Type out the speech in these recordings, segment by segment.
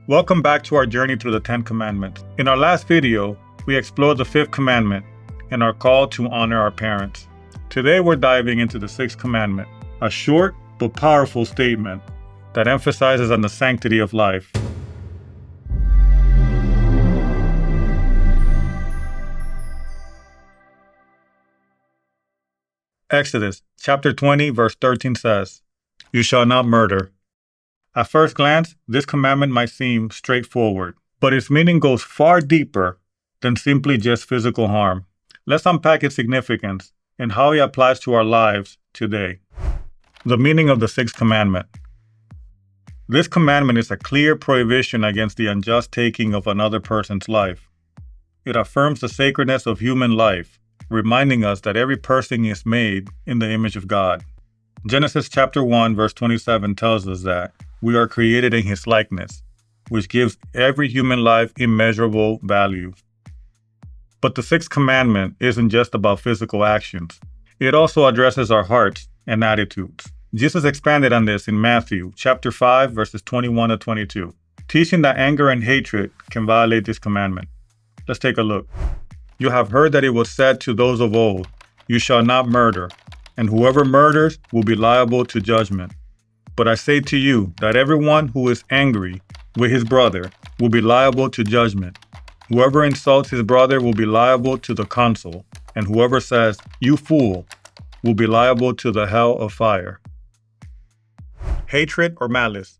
Welcome back to our journey through the 10 Commandments. In our last video, we explored the 5th Commandment and our call to honor our parents. Today we're diving into the 6th Commandment, a short but powerful statement that emphasizes on the sanctity of life. Exodus chapter 20 verse 13 says, "You shall not murder." At first glance, this commandment might seem straightforward, but its meaning goes far deeper than simply just physical harm. Let's unpack its significance and how it applies to our lives today. The meaning of the 6th Commandment. This commandment is a clear prohibition against the unjust taking of another person's life. It affirms the sacredness of human life, reminding us that every person is made in the image of God. Genesis chapter 1 verse 27 tells us that we are created in His likeness, which gives every human life immeasurable value. But the 6th Commandment isn't just about physical actions. It also addresses our hearts and attitudes. Jesus expanded on this in Matthew chapter 5 verses 21 to 22, teaching that anger and hatred can violate this commandment. Let's take a look. "You have heard that it was said to those of old, 'You shall not murder, and whoever murders will be liable to judgment.' But I say to you that everyone who is angry with his brother will be liable to judgment. Whoever insults his brother will be liable to the council, and whoever says, 'You fool,' will be liable to the hell of fire." Hatred or malice.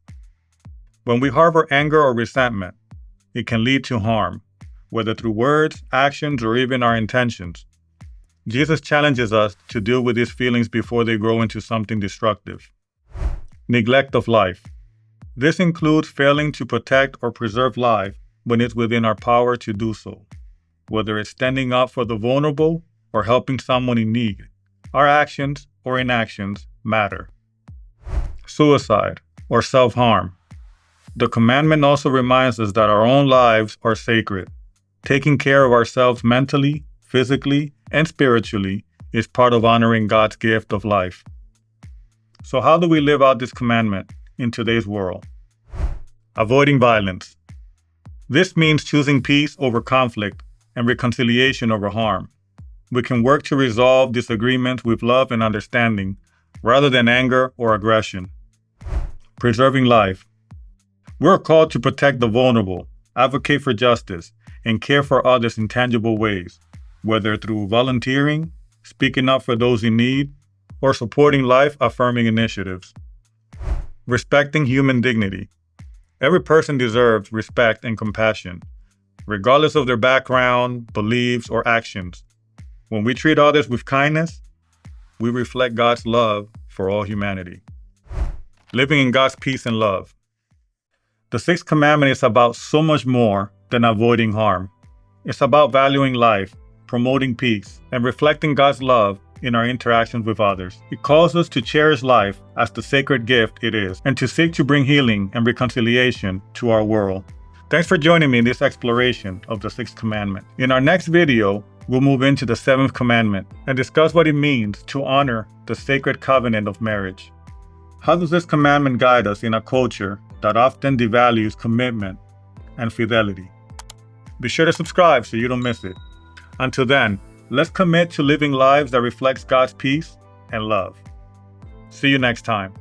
When we harbor anger or resentment, it can lead to harm, whether through words, actions, or even our intentions. Jesus challenges us to deal with these feelings before they grow into something destructive. Neglect of life. This includes failing to protect or preserve life when it's within our power to do so, whether it's standing up for the vulnerable or helping someone in need. Our actions or inactions matter. Suicide or self-harm. The commandment also reminds us that our own lives are sacred. Taking care of ourselves mentally, physically, and spiritually is part of honoring God's gift of life. So how do we live out this commandment in today's world? Avoiding violence. This means choosing peace over conflict and reconciliation over harm. We can work to resolve disagreements with love and understanding rather than anger or aggression. Preserving life. We're called to protect the vulnerable, advocate for justice, and care for others in tangible ways, whether through volunteering, speaking up for those in need, or supporting life-affirming initiatives. Respecting human dignity. Every person deserves respect and compassion, regardless of their background, beliefs, or actions. When we treat others with kindness, we reflect God's love for all humanity. Living in God's peace and love. The 6th Commandment is about so much more than avoiding harm. It's about valuing life, promoting peace, and reflecting God's love in our interactions with others. It calls us to cherish life as the sacred gift it is, and to seek to bring healing and reconciliation to our world. Thanks for joining me in this exploration of the 6th Commandment. In our next video, we'll move into the 7th Commandment and discuss what it means to honor the sacred covenant of marriage. How does this commandment guide us in a culture that often devalues commitment and fidelity? Be sure to subscribe so you don't miss it. Until then, let's commit to living lives that reflects God's peace and love. See you next time.